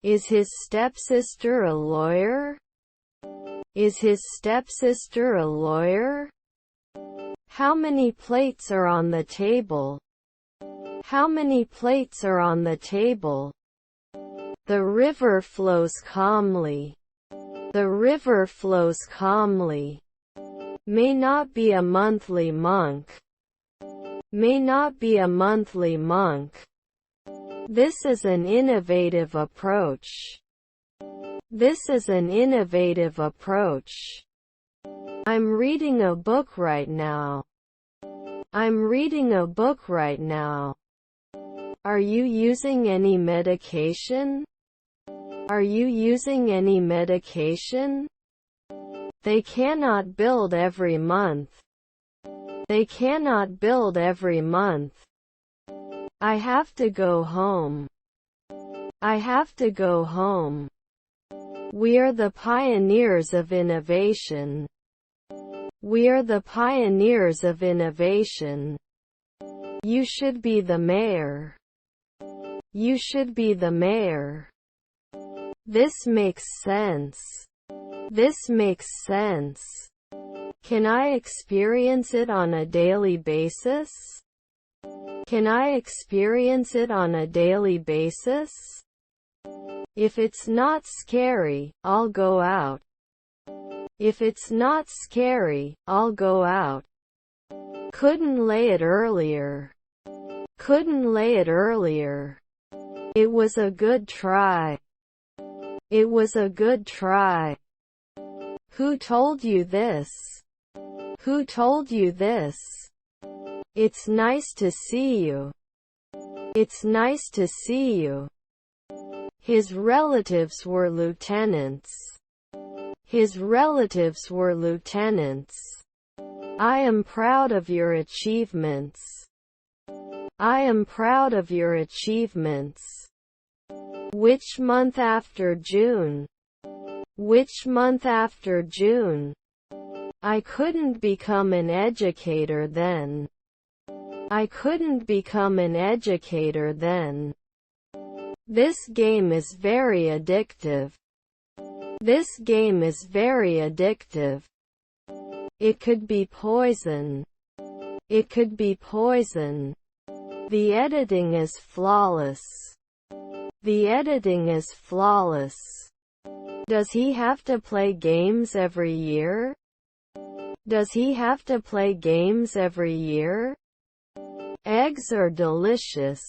Is his stepsister a lawyer? Is his stepsister a lawyer? How many plates are on the table? How many plates are on the table? The river flows calmly. The river flows calmly. May not be a monthly monk. May not be a monthly monk. This is an innovative approach. This is an innovative approach. I'm reading a book right now. I'm reading a book right now. Are you using any medication? Are you using any medication? They cannot build every month. They cannot build every month. I have to go home. I have to go home. We are the pioneers of innovation. We are the pioneers of innovation. You should be the mayor. You should be the mayor. This makes sense. This makes sense. Can I experience it on a daily basis? Can I experience it on a daily basis? If it's not scary, I'll go out. If it's not scary, I'll go out. Couldn't lay it earlier. Couldn't lay it earlier. It was a good try. It was a good try. Who told you this? Who told you this? It's nice to see you. It's nice to see you. His relatives were lieutenants. His relatives were lieutenants. I am proud of your achievements. I am proud of your achievements. Which month after June? Which month after June? I couldn't become an educator then. I couldn't become an educator then. This game is very addictive. This game is very addictive. It could be poison. It could be poison. The editing is flawless. The editing is flawless. Does he have to play games every year? Does he have to play games every year? Eggs are delicious.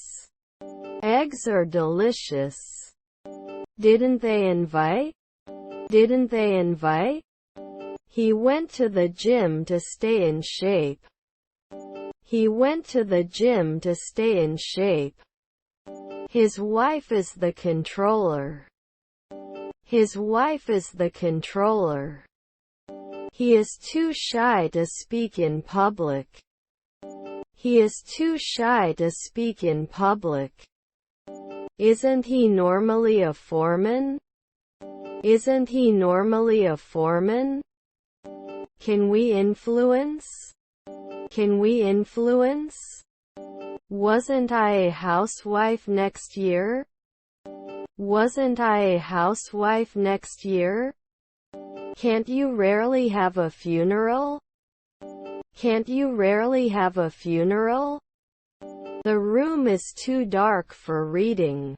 Eggs are delicious. Didn't they invite? Didn't they invite? He went to the gym to stay in shape. He went to the gym to stay in shape. His wife is the controller. His wife is the controller. He is too shy to speak in public. He is too shy to speak in public. Isn't he normally a foreman? Isn't he normally a foreman? Can we influence? Can we influence? Wasn't I a housewife next year? Wasn't I a housewife next year? Can't you rarely have a funeral? Can't you rarely have a funeral? The room is too dark for reading.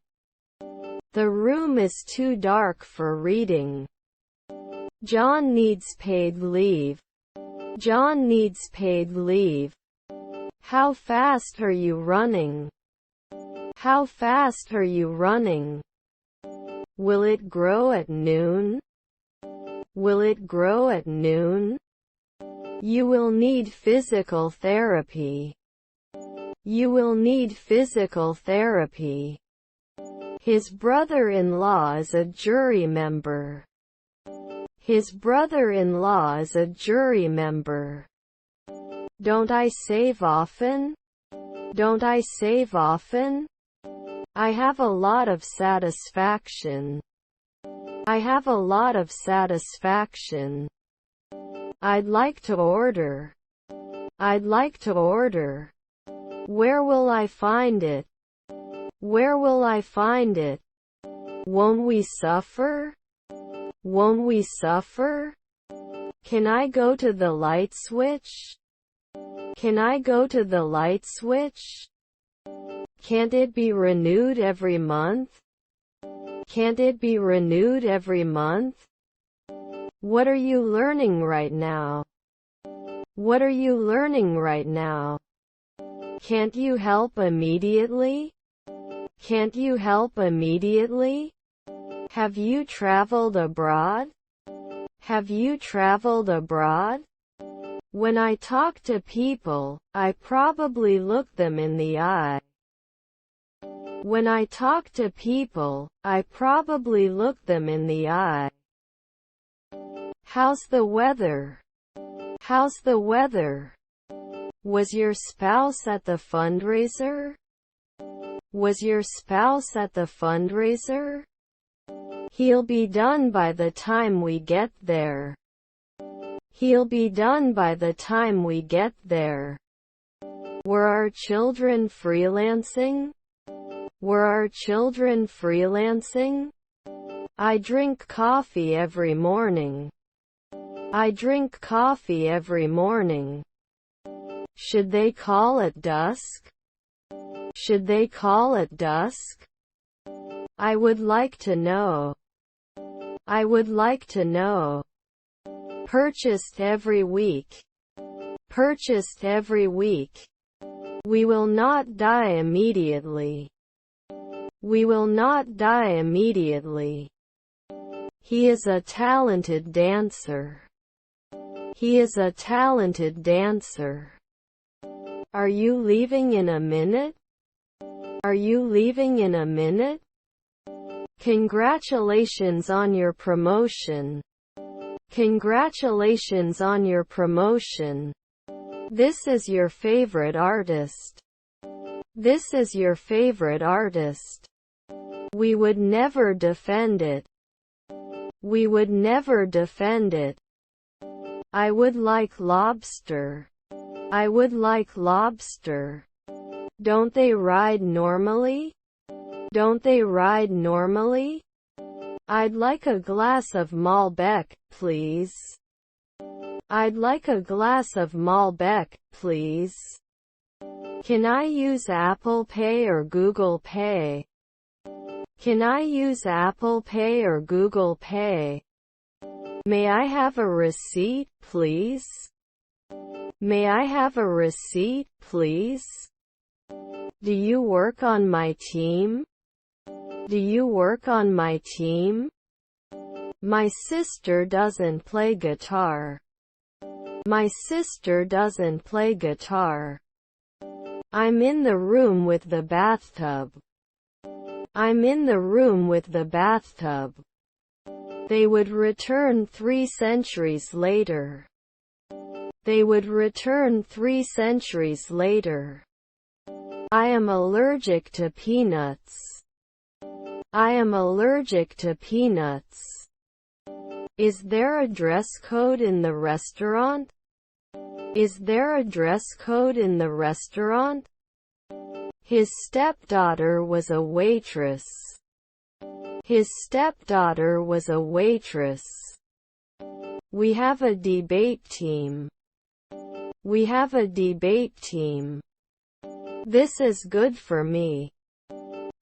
The room is too dark for reading. John needs paid leave. John needs paid leave. How fast are you running? How fast are you running? Will it grow at noon? Will it grow at noon? You will need physical therapy. You will need physical therapy. His brother-in-law is a jury member. His brother-in-law is a jury member. Don't I save often? Don't I save often? I have a lot of satisfaction. I have a lot of satisfaction. I'd like to order. I'd like to order. Where will I find it? Where will I find it? Won't we suffer? Won't we suffer? Can I go to the light switch? Can I go to the light switch? Can't it be renewed every month? Can't it be renewed every month? What are you learning right now? What are you learning right now? Can't you help immediately? Can't you help immediately? Have you traveled abroad? Have you traveled abroad? When I talk to people, I probably look them in the eye. When I talk to people, I probably look them in the eye. How's the weather? How's the weather? Was your spouse at the fundraiser? Was your spouse at the fundraiser? He'll be done by the time we get there. He'll be done by the time we get there. Were our children freelancing? Were our children freelancing? I drink coffee every morning. I drink coffee every morning. Should they call at dusk? Should they call at dusk? I would like to know. I would like to know. Purchased every week. Purchased every week. We will not die immediately. We will not die immediately. He is a talented dancer. He is a talented dancer. Are you leaving in a minute? Are you leaving in a minute? Congratulations on your promotion. Congratulations on your promotion. This is your favorite artist. This is your favorite artist. We would never defend it. We would never defend it. I would like lobster. I would like lobster. Don't they ride normally? Don't they ride normally? I'd like a glass of Malbec, please. I'd like a glass of Malbec, please. Can I use Apple Pay or Google Pay? Can I use Apple Pay or Google Pay? May I have a receipt, please? May I have a receipt, please? Do you work on my team? Do you work on my team? My sister doesn't play guitar. My sister doesn't play guitar. I'm in the room with the bathtub. I'm in the room with the bathtub. They would return 3 centuries later. They would return 3 centuries later. I am allergic to peanuts. I am allergic to peanuts. Is there a dress code in the restaurant? Is there a dress code in the restaurant? His stepdaughter was a waitress. His stepdaughter was a waitress. We have a debate team. We have a debate team. This is good for me.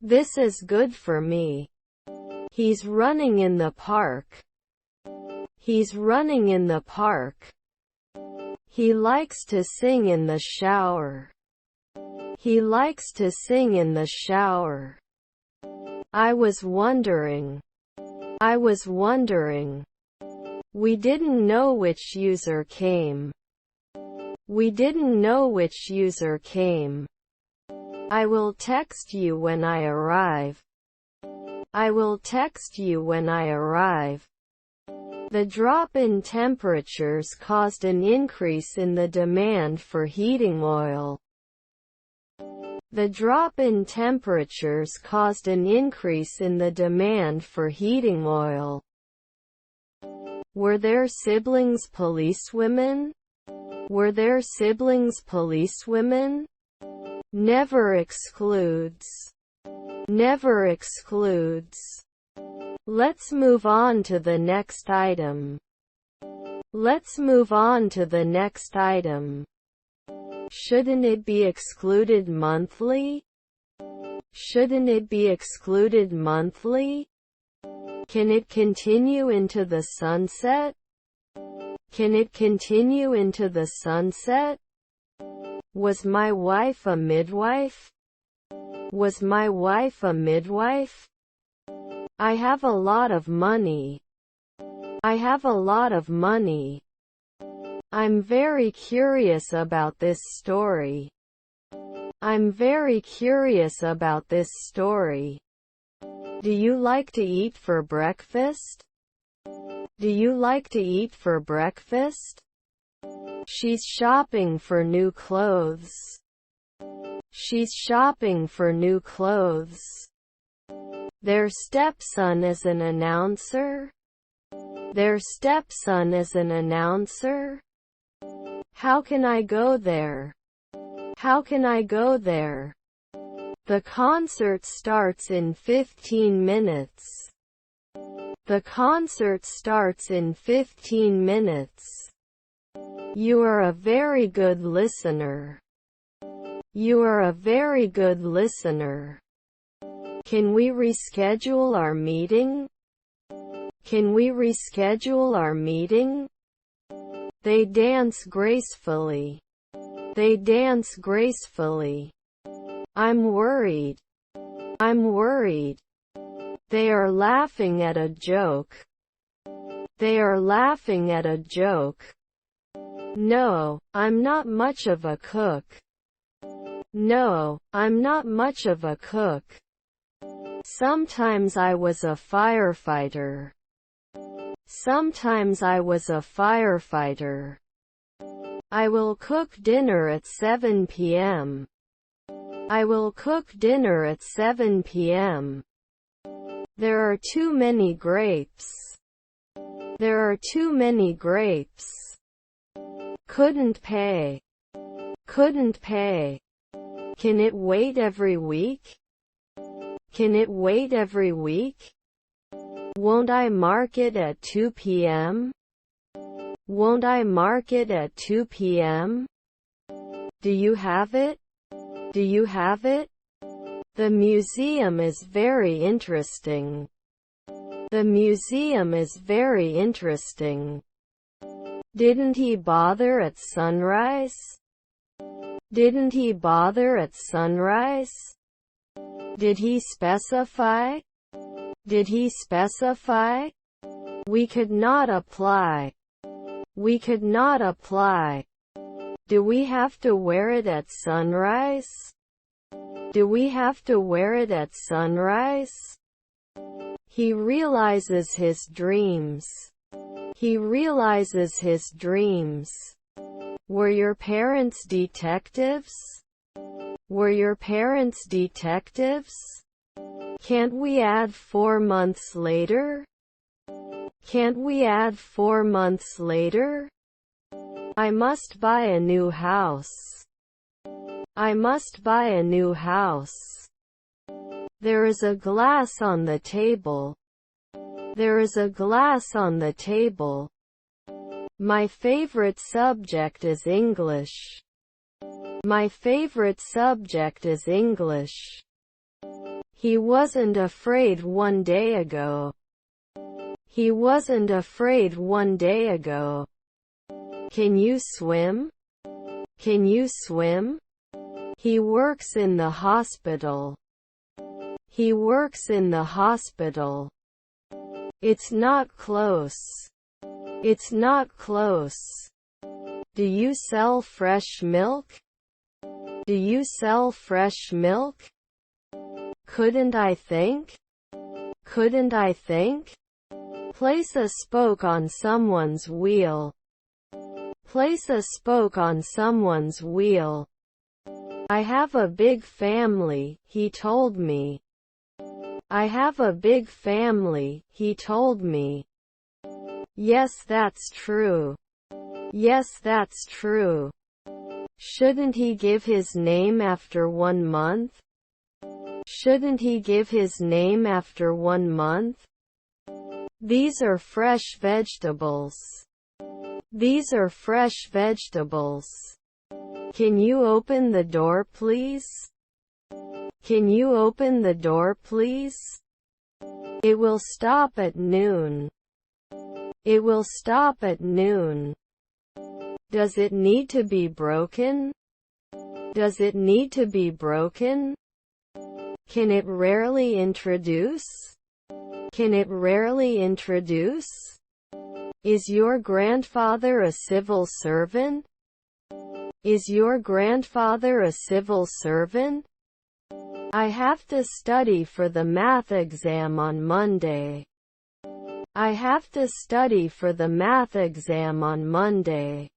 This is good for me. He's running in the park. He's running in the park. He likes to sing in the shower. He likes to sing in the shower. I was wondering. I was wondering. We didn't know which user came. We didn't know which user came. I will text you when I arrive. I will text you when I arrive. The drop in temperatures caused an increase in the demand for heating oil. The drop in temperatures caused an increase in the demand for heating oil. Were their siblings policewomen? Were their siblings policewomen? Never excludes. Never excludes. Let's move on to the next item. Let's move on to the next item. Shouldn't it be excluded monthly? Shouldn't it be excluded monthly? Can it continue into the sunset? Can it continue into the sunset? Was my wife a midwife? Was my wife a midwife? I have a lot of money. I have a lot of money. I'm very curious about this story. I'm very curious about this story. Do you like to eat for breakfast? Do you like to eat for breakfast? She's shopping for new clothes. She's shopping for new clothes. Their stepson is an announcer. Their stepson is an announcer. How can I go there? How can I go there? The concert starts in 15 minutes. The concert starts in 15 minutes. You are a very good listener. You are a very good listener. Can we reschedule our meeting? Can we reschedule our meeting? They dance gracefully. They dance gracefully. I'm worried. I'm worried. They are laughing at a joke. They are laughing at a joke. No, I'm not much of a cook. No, I'm not much of a cook. Sometimes I was a firefighter. Sometimes I was a firefighter. I will cook dinner at 7 p.m. I will cook dinner at 7 p.m. There are too many grapes. There are too many grapes. Couldn't pay. Couldn't pay. Can it wait every week? Can it wait every week? Won't I mark it at 2 p.m.? Won't I mark it at 2 p.m.? Do you have it? Do you have it? The museum is very interesting. The museum is very interesting. Didn't he bother at sunrise? Didn't he bother at sunrise? Did he specify? Did he specify? We could not apply. We could not apply. Do we have to wear it at sunrise? Do we have to wear it at sunrise? He realizes his dreams. He realizes his dreams. Were your parents detectives? Were your parents detectives? Can't we add 4 months later? Can't we add 4 months later? I must buy a new house. I must buy a new house. There is a glass on the table. There is a glass on the table. My favorite subject is English. My favorite subject is English. He wasn't afraid one day ago. He wasn't afraid one day ago. Can you swim? Can you swim? He works in the hospital. He works in the hospital. It's not close. It's not close. Do you sell fresh milk? Do you sell fresh milk? Couldn't I think? Couldn't I think? Place a spoke on someone's wheel. Place a spoke on someone's wheel. I have a big family, he told me. I have a big family, he told me. Yes, that's true. Yes, that's true. Shouldn't he give his name after 1 month? Shouldn't he give his name after 1 month? These are fresh vegetables. These are fresh vegetables. Can you open the door, please? Can you open the door, please? It will stop at noon. It will stop at noon. Does it need to be broken? Does it need to be broken? Can it rarely introduce? Can it rarely introduce? Is your grandfather a civil servant? Is your grandfather a civil servant? I have to study for the math exam on Monday. I have to study for the math exam on Monday.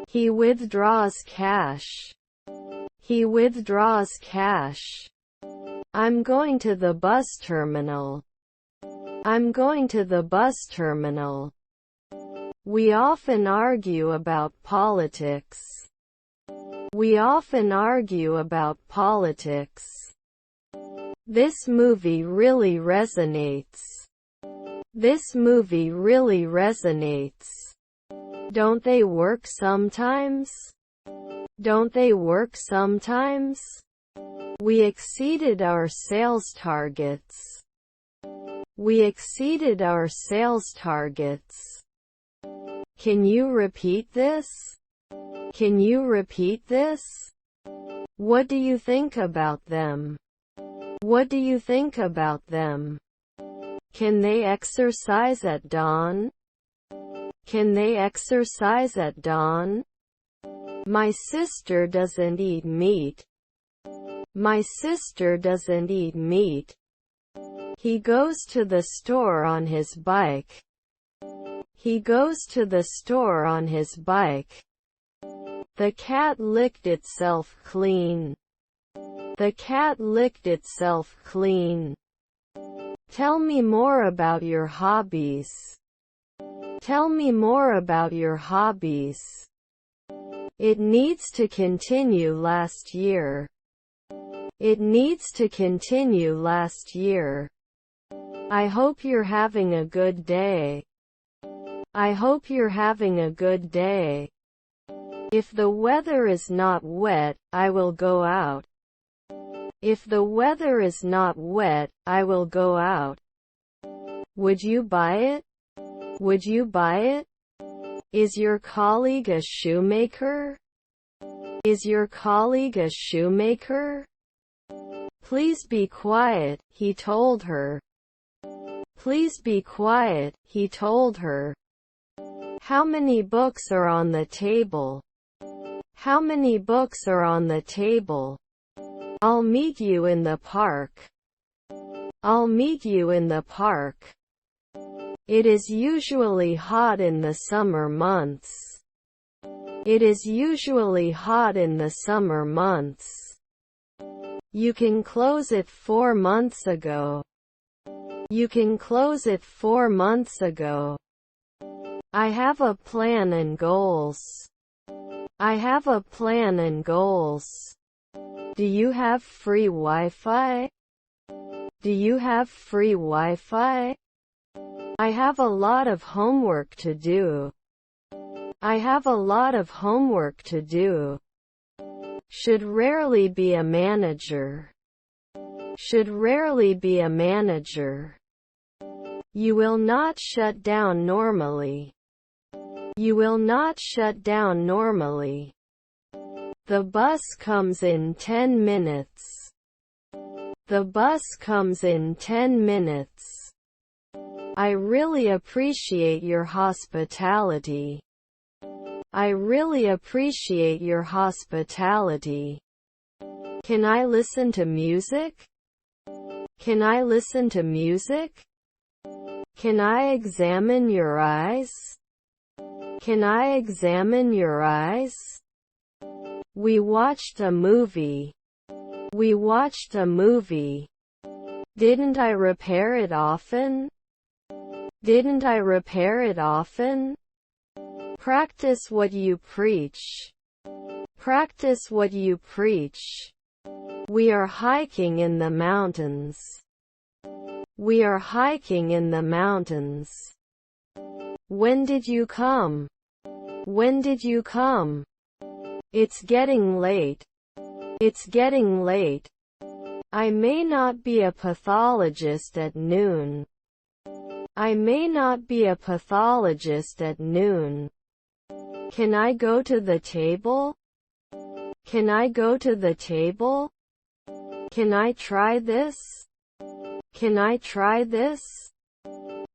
He withdraws cash. He withdraws cash. I'm going to the bus terminal. I'm going to the bus terminal. We often argue about politics. We often argue about politics. This movie really resonates. This movie really resonates. Don't they work sometimes? Don't they work sometimes? We exceeded our sales targets. We exceeded our sales targets. Can you repeat this? Can you repeat this? What do you think about them? What do you think about them? Can they exercise at dawn? Can they exercise at dawn? My sister doesn't eat meat. My sister doesn't eat meat. He goes to the store on his bike. He goes to the store on his bike. The cat licked itself clean. The cat licked itself clean. Tell me more about your hobbies. Tell me more about your hobbies. It needs to continue last year. It needs to continue last year. I hope you're having a good day. I hope you're having a good day. If the weather is not wet, I will go out. If the weather is not wet, I will go out. Would you buy it? Would you buy it? Is your colleague a shoemaker? Is your colleague a shoemaker? Please be quiet, he told her. Please be quiet, he told her. How many books are on the table? How many books are on the table? I'll meet you in the park. I'll meet you in the park. It is usually hot in the summer months. It is usually hot in the summer months. You can close it 4 months ago. You can close it 4 months ago. I have a plan and goals. I have a plan and goals. Do you have free Wi-Fi? Do you have free Wi-Fi? I have a lot of homework to do. I have a lot of homework to do. Should rarely be a manager. Should rarely be a manager. You will not shut down normally. You will not shut down normally. The bus comes in 10 minutes. The bus comes in 10 minutes. I really appreciate your hospitality. I really appreciate your hospitality. Can I listen to music? Can I listen to music? Can I examine your eyes? Can I examine your eyes? We watched a movie. We watched a movie. Didn't I repair it often? Didn't I repair it often? Practice what you preach. Practice what you preach. We are hiking in the mountains. We are hiking in the mountains. When did you come? When did you come? It's getting late. It's getting late. I may not be a pathologist at noon. I may not be a pathologist at noon. Can I go to the table? Can I go to the table? Can I try this? Can I try this?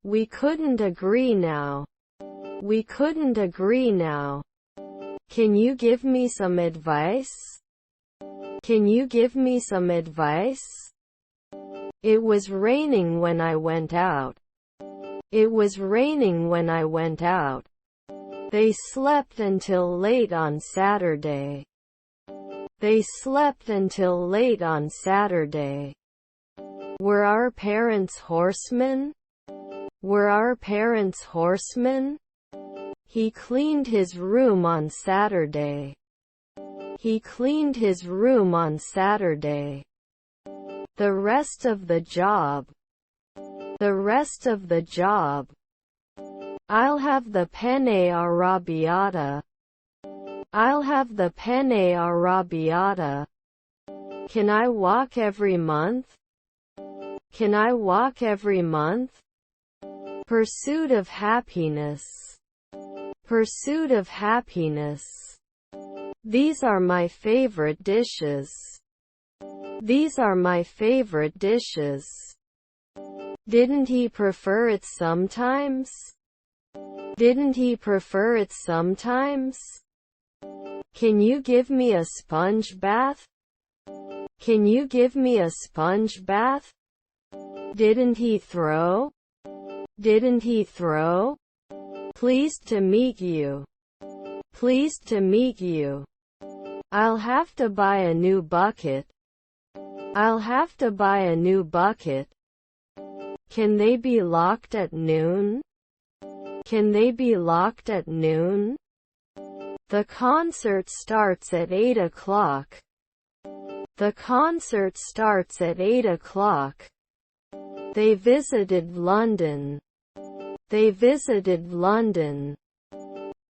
We couldn't agree now. We couldn't agree now. Can you give me some advice? Can you give me some advice? It was raining when I went out. It was raining when I went out. They slept until late on Saturday. They slept until late on Saturday. Were our parents horsemen? Were our parents horsemen? He cleaned his room on Saturday. He cleaned his room on Saturday. The rest of the job. The rest of the job. I'll have the penne arrabbiata. I'll have the penne arrabbiata. Can I walk every month? Can I walk every month? Pursuit of happiness. Pursuit of happiness. These are my favorite dishes. These are my favorite dishes. Didn't he prefer it sometimes? Didn't he prefer it sometimes? Can you give me a sponge bath? Can you give me a sponge bath? Didn't he throw? Didn't he throw? Pleased to meet you. Pleased to meet you. I'll have to buy a new bucket. I'll have to buy a new bucket. Can they be locked at noon? Can they be locked at noon? The concert starts at 8 o'clock. The concert starts at 8 o'clock. They visited London. They visited London.